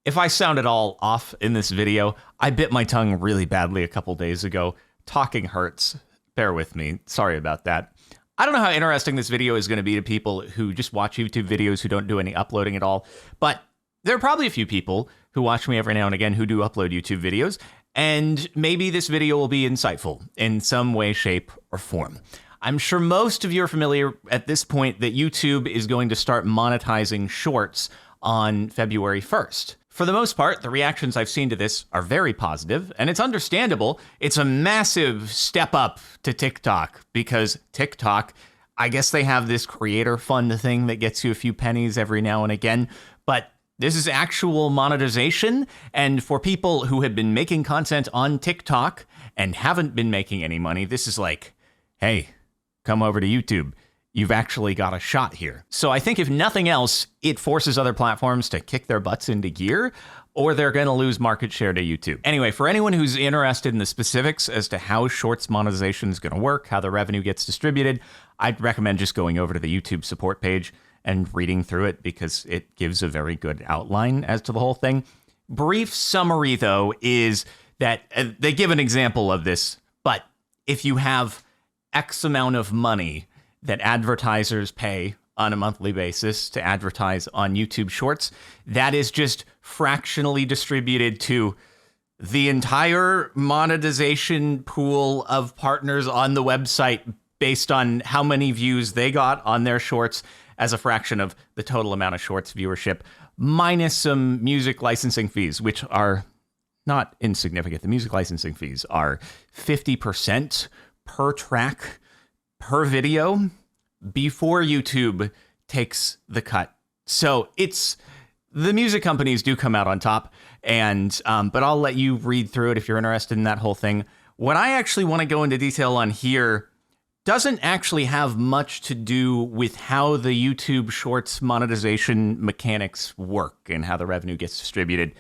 If I sound at all off in this video, I bit my tongue really badly a couple days ago. Talking hurts. Bear with me. Sorry about that. I don't know how interesting this video is going to be to people who just watch YouTube videos who don't do any uploading at all, but there are probably a few people who watch me every now and again who do upload YouTube videos, and maybe this video will be insightful in some way, shape, or form. I'm sure most of you are familiar at this point that YouTube is going to start monetizing shorts on February 1st. For the most part, the reactions I've seen to this are very positive, and it's understandable. It's a massive step up to TikTok because TikTok, I guess they have this creator fund thing that gets you a few pennies every now and again, but this is actual monetization. And for people who have been making content on TikTok and haven't been making any money, this is like, hey, come over to YouTube. You've actually got a shot here. So I think if nothing else, it forces other platforms to kick their butts into gear, or they're going to lose market share to YouTube. Anyway, for anyone who's interested in the specifics as to how Shorts monetization is going to work, how the revenue gets distributed, I'd recommend just going over to the YouTube support page and reading through it because it gives a very good outline as to the whole thing. Brief summary, though, is that they give an example of this, but if you have X amount of money that advertisers pay on a monthly basis to advertise on YouTube Shorts, that is just fractionally distributed to the entire monetization pool of partners on the website based on how many views they got on their shorts as a fraction of the total amount of shorts viewership, minus some music licensing fees, which are not insignificant. The music licensing fees are 50% per track per video before YouTube takes the cut. So it's the music companies do come out on top, and but I'll let you read through it if you're interested in that whole thing. What I actually want to go into detail on here doesn't actually have much to do with how the YouTube Shorts monetization mechanics work and how the revenue gets distributed.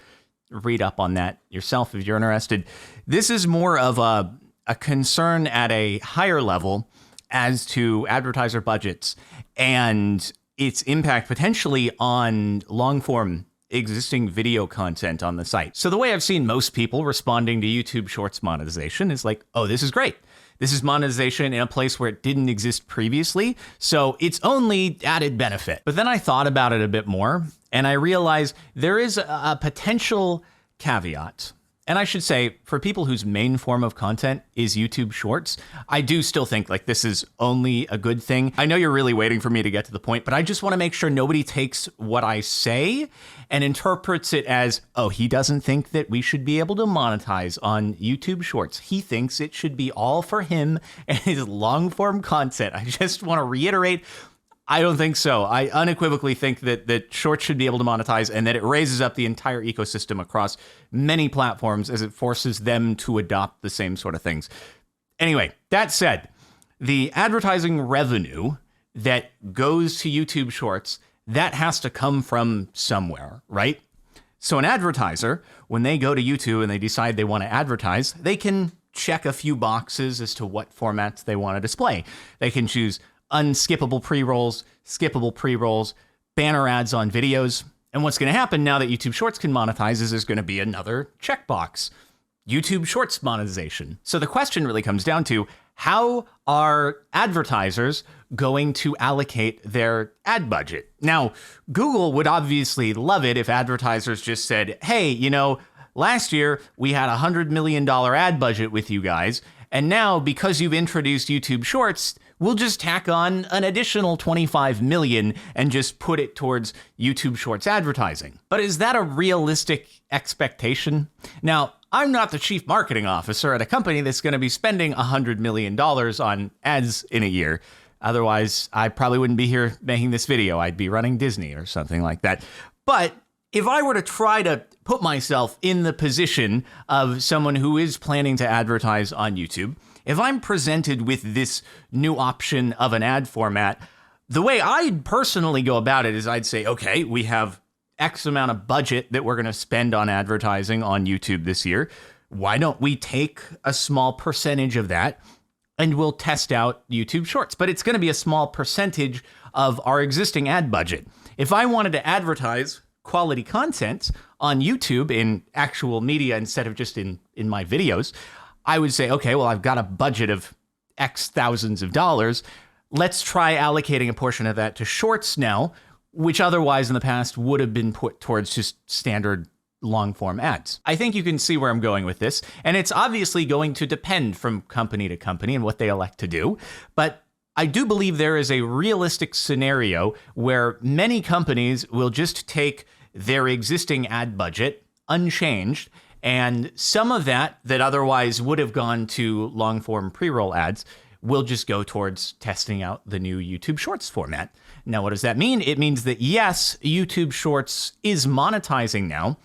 Read up on that yourself if you're interested. This is more of a concern at a higher level as to advertiser budgets and its impact potentially on long-form existing video content on the site. So the way I've seen most people responding to YouTube Shorts monetization is like, oh, this is great. This is monetization in a place where it didn't exist previously, so it's only added benefit. But then I thought about it a bit more, and I realized there is a potential caveat. And I should say, for people whose main form of content is YouTube Shorts, I do still think like this is only a good thing. I know you're really waiting for me to get to the point, but I just want to make sure nobody takes what I say and interprets it as, oh, he doesn't think that we should be able to monetize on YouTube Shorts. He thinks it should be all for him and his long form content. I just want to reiterate, I don't think so. I unequivocally think that Shorts should be able to monetize and that it raises up the entire ecosystem across many platforms as it forces them to adopt the same sort of things. Anyway, that said, the advertising revenue that goes to YouTube Shorts, that has to come from somewhere, right? So an advertiser, when they go to YouTube and they decide they want to advertise, they can check a few boxes as to what formats they want to display. They can choose unskippable pre-rolls, skippable pre-rolls, banner ads on videos. And what's going to happen now that YouTube Shorts can monetize is there's going to be another checkbox, YouTube Shorts monetization. So the question really comes down to, how are advertisers going to allocate their ad budget? Now, Google would obviously love it if advertisers just said, hey, you know, last year we had a $100 million ad budget with you guys, and now because you've introduced YouTube Shorts, we'll just tack on an additional 25 million and just put it towards YouTube Shorts advertising. But is that a realistic expectation? Now, I'm not the chief marketing officer at a company that's going to be spending $100 million on ads in a year. Otherwise, I probably wouldn't be here making this video. I'd be running Disney or something like that. But if I were to try to put myself in the position of someone who is planning to advertise on YouTube, if I'm presented with this new option of an ad format, the way I'd personally go about it is I'd say, okay, we have X amount of budget that we're going to spend on advertising on YouTube this year. Why don't we take a small percentage of that and we'll test out YouTube Shorts? But it's going to be a small percentage of our existing ad budget. If I wanted to advertise quality content on YouTube in actual media instead of just in my videos, I would say, okay, well, I've got a budget of X thousands of dollars. Let's try allocating a portion of that to shorts now, which otherwise in the past would have been put towards just standard long form ads. I think you can see where I'm going with this, and it's obviously going to depend from company to company and what they elect to do. But I do believe there is a realistic scenario where many companies will just take their existing ad budget unchanged, and some of that otherwise would have gone to long form pre-roll ads will just go towards testing out the new YouTube Shorts format. Now, what does that mean? It means that yes, YouTube Shorts is monetizing now,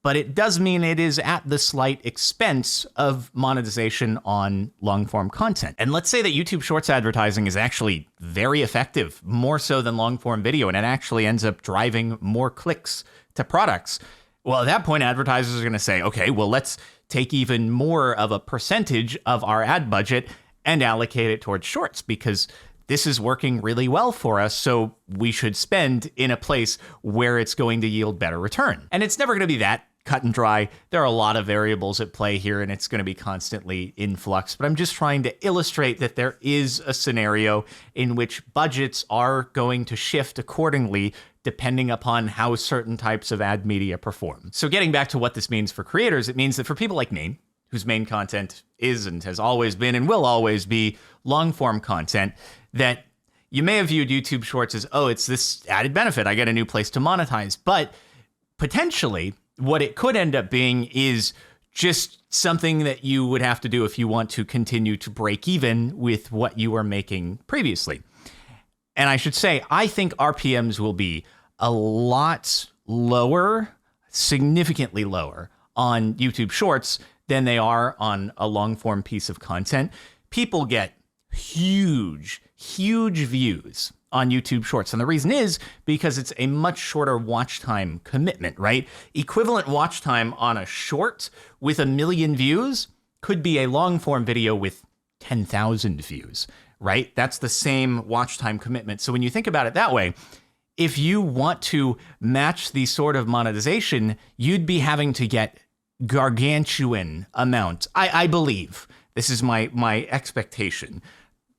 but it does mean it is at the slight expense of monetization on long-form content. And let's say that YouTube Shorts advertising is actually very effective, more so than long-form video, and it actually ends up driving more clicks to products. Well, at that point, advertisers are going to say, okay, well, let's take even more of a percentage of our ad budget and allocate it towards shorts because this is working really well for us, so we should spend in a place where it's going to yield better return. And it's never going to be that cut and dry. There are a lot of variables at play here, and it's going to be constantly in flux. But I'm just trying to illustrate that there is a scenario in which budgets are going to shift accordingly depending upon how certain types of ad media perform. So getting back to what this means for creators, it means that for people like me, whose main content is and has always been and will always be long-form content, that you may have viewed YouTube Shorts as, oh, it's this added benefit. I get a new place to monetize. But potentially, what it could end up being is just something that you would have to do if you want to continue to break even with what you were making previously. And I should say, I think RPMs will be a lot lower, significantly lower on YouTube Shorts than they are on a long-form piece of content. People get huge views on YouTube Shorts. And the reason is because it's a much shorter watch time commitment, right? Equivalent watch time on a short with 1 million views could be a long-form video with 10,000 views, right? That's the same watch time commitment. So when you think about it that way, if you want to match the sort of monetization, you'd be having to get gargantuan amount. I believe, this is my expectation,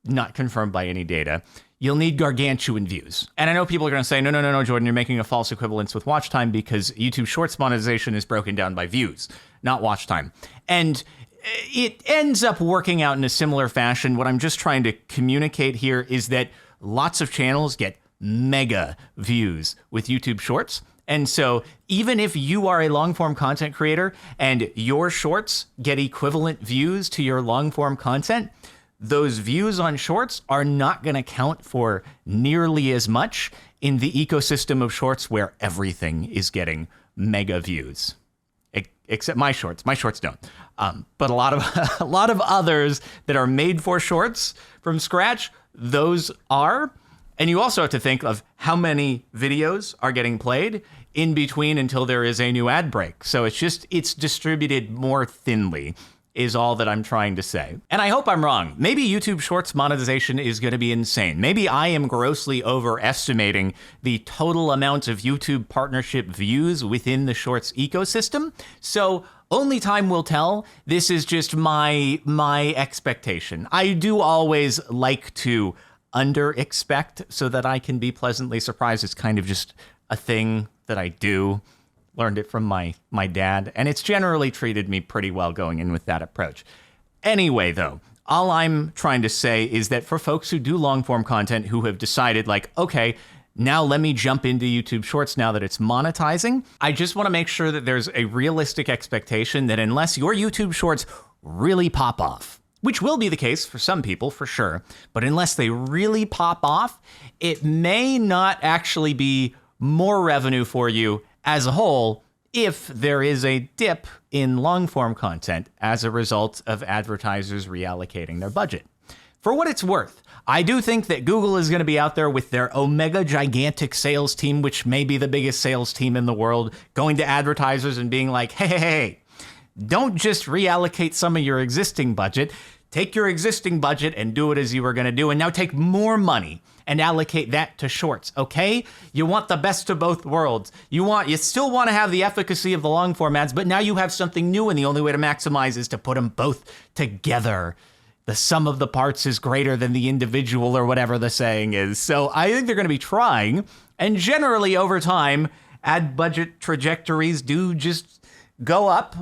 not confirmed by any data, you'll need gargantuan views. And I know people are going to say, no, Jordan, you're making a false equivalence with watch time because YouTube Shorts monetization is broken down by views, not watch time. And it ends up working out in a similar fashion. What I'm just trying to communicate here is that lots of channels get mega views with YouTube Shorts. And so even if you are a long-form content creator and your shorts get equivalent views to your long-form content, those views on shorts are not going to count for nearly as much in the ecosystem of shorts where everything is getting mega views. Except my shorts. My shorts don't. But a lot of others that are made for shorts from scratch, those are. And you also have to think of how many videos are getting played in between until there is a new ad break. So it's distributed more thinly is all that I'm trying to say. And I hope I'm wrong. Maybe YouTube Shorts monetization is going to be insane. Maybe I am grossly overestimating the total amount of YouTube partnership views within the Shorts ecosystem. So only time will tell. This is just my expectation. I do always like to under-expect so that I can be pleasantly surprised. It's kind of just a thing that I do. Learned it from my dad, and it's generally treated me pretty well going in with that approach. Anyway, though, all I'm trying to say is that for folks who do long-form content who have decided, like, okay, now let me jump into YouTube Shorts now that it's monetizing, I just want to make sure that there's a realistic expectation that unless your YouTube Shorts really pop off, which will be the case for some people, for sure, but unless they really pop off, it may not actually be more revenue for you as a whole if there is a dip in long-form content as a result of advertisers reallocating their budget. For what it's worth, I do think that Google is going to be out there with their omega gigantic sales team, which may be the biggest sales team in the world, going to advertisers and being like, hey, don't just reallocate some of your existing budget. take your existing budget and do it as you were going to do, and now take more money and allocate that to shorts, okay? You want the best of both worlds. You still want to have the efficacy of the long form ads, but now you have something new, and the only way to maximize is to put them both together. The sum of the parts is greater than the individual, or whatever the saying is. So I think they're going to be trying, and generally over time, ad budget trajectories do just go up.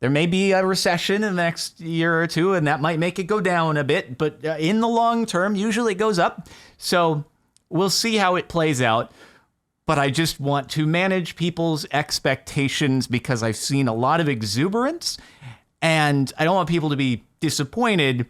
There may be a recession in the next year or two, and that might make it go down a bit, but in the long term, usually it goes up. So we'll see how it plays out. But I just want to manage people's expectations because I've seen a lot of exuberance, and I don't want people to be disappointed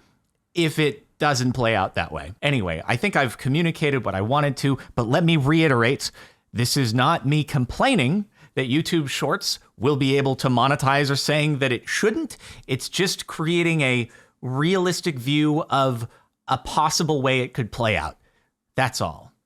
if it doesn't play out that way. Anyway, I think I've communicated what I wanted to, but let me reiterate, this is not me complaining that YouTube Shorts will be able to monetize or saying that it shouldn't. It's just creating a realistic view of a possible way it could play out. That's all.